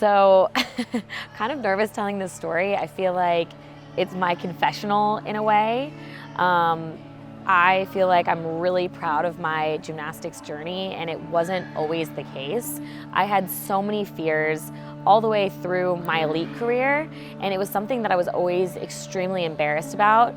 So kind of nervous telling this story. I feel like it's my confessional in a way. I feel like I'm really proud of my gymnastics journey, and it wasn't always the case. I had so many fears all the way through my elite career, and it was something that I was always extremely embarrassed about.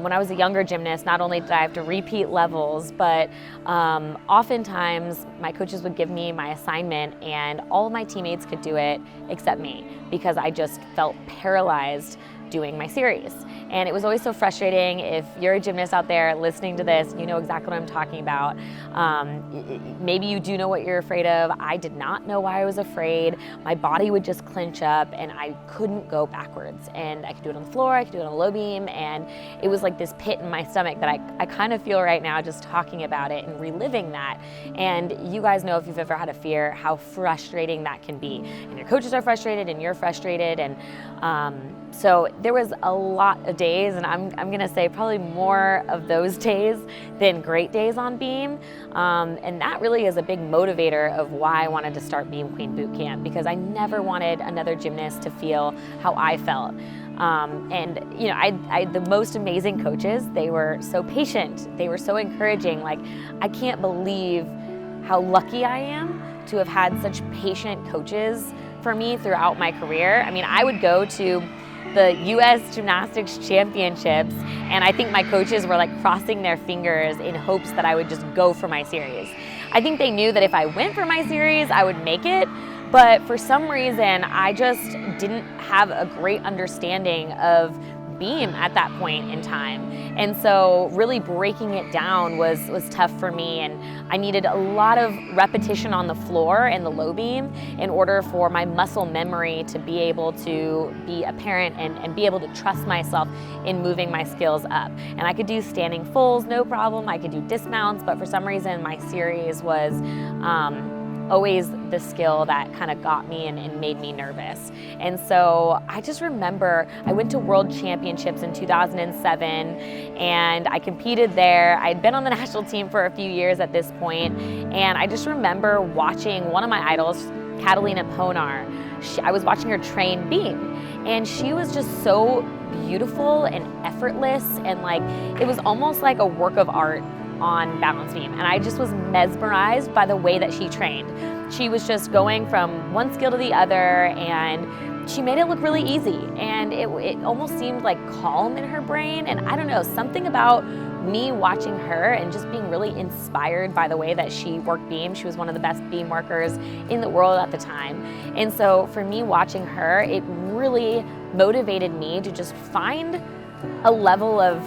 When I was a younger gymnast, not only did I have to repeat levels, but oftentimes my coaches would give me my assignment and all of my teammates could do it except me, because I just felt paralyzed doing my series. And it was always so frustrating. If you're a gymnast out there listening to this, you know exactly what I'm talking about. Maybe you do know what you're afraid of. I did not know why I was afraid. My body would just clench up and I couldn't go backwards. And I could do it on the floor, I could do it on a low beam, and it was like this pit in my stomach that I kind of feel right now just talking about it and reliving that. And you guys know, if you've ever had a fear, how frustrating that can be. And your coaches are frustrated and you're frustrated. And so there was a lot of days, and I'm gonna say probably more of those days than great days on beam. And that really is a big motivator of why I wanted to start Beam Queen Bootcamp, because I never wanted another gymnast to feel how I felt. And you know, I the most amazing coaches. They were so patient. They were so encouraging. Like, I can't believe how lucky I am to have had such patient coaches for me throughout my career. I mean, I would go to the U.S. Gymnastics Championships, and I think my coaches were like crossing their fingers in hopes that I would just go for my series. I think they knew that if I went for my series, I would make it, but for some reason, I just didn't have a great understanding of beam at that point in time. And so really breaking it down was tough for me, and I needed a lot of repetition on the floor and the low beam in order for my muscle memory to be able to be apparent and be able to trust myself in moving my skills up. And I could do standing fulls, no problem. I could do dismounts, but for some reason my series was always the skill that kind of got me and made me nervous. And so I just remember I went to World Championships in 2007 and I competed there. I'd been on the national team for a few years at this point, and I just remember watching one of my idols, Catalina Ponar. I was watching her train beam, and she was just so beautiful and effortless, and like it was almost like a work of art on balance beam, and I just was mesmerized by the way that she trained. She was just going from one skill to the other, and she made it look really easy, and it almost seemed like calm in her brain. And I don't know, something about me watching her and just being really inspired by the way that she worked beam. She was one of the best beam workers in the world at the time. And so for me watching her, it really motivated me to just find a level of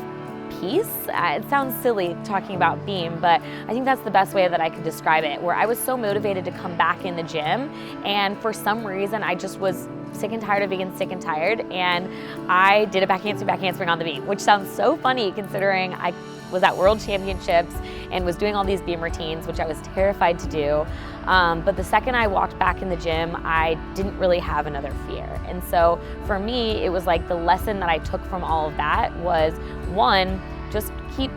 peace. It sounds silly talking about beam, but I think that's the best way that I could describe it, where I was so motivated to come back in the gym, and for some reason I just was sick and tired of being sick and tired, and I did a back handspring on the beam, which sounds so funny considering I was at World Championships and was doing all these beam routines, which I was terrified to do. But the second I walked back in the gym, I didn't really have another fear. And so for me, it was like the lesson that I took from all of that was, one, just keep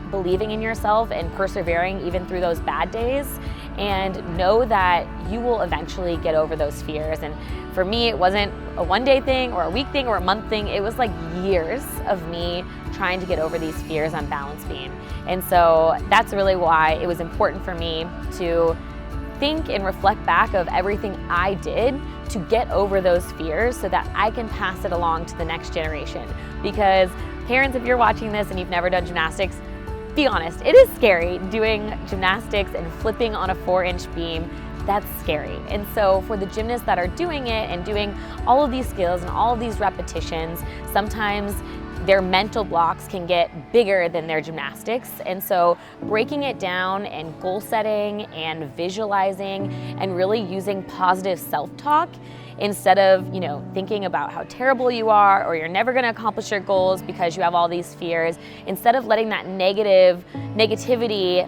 believing in yourself and persevering even through those bad days, and know that you will eventually get over those fears. And for me, it wasn't a one-day thing or a week thing or a month thing. It was like years of me trying to get over these fears on balance beam. And so that's really why it was important for me to think and reflect back of everything I did to get over those fears so that I can pass it along to the next generation. Because parents, if you're watching this and you've never done gymnastics, be honest, it is scary doing gymnastics and flipping on a 4-inch beam. That's scary. And so for the gymnasts that are doing it and doing all of these skills and all of these repetitions, sometimes their mental blocks can get bigger than their gymnastics. And so breaking it down and goal setting and visualizing and really using positive self-talk instead of, you know, thinking about how terrible you are or you're never going to accomplish your goals because you have all these fears, instead of letting that negativity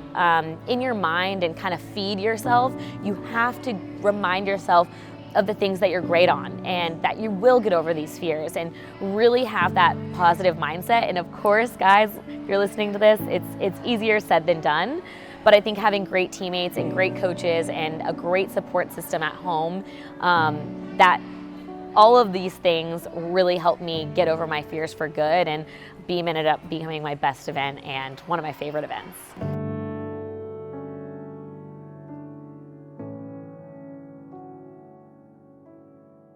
in your mind and kind of feed yourself, you have to remind yourself of the things that you're great on and that you will get over these fears, and really have that positive mindset. And of course, guys, if you're listening to this, it's easier said than done. But I think having great teammates and great coaches and a great support system at home, that all of these things really helped me get over my fears for good, and Beam ended up becoming my best event and one of my favorite events.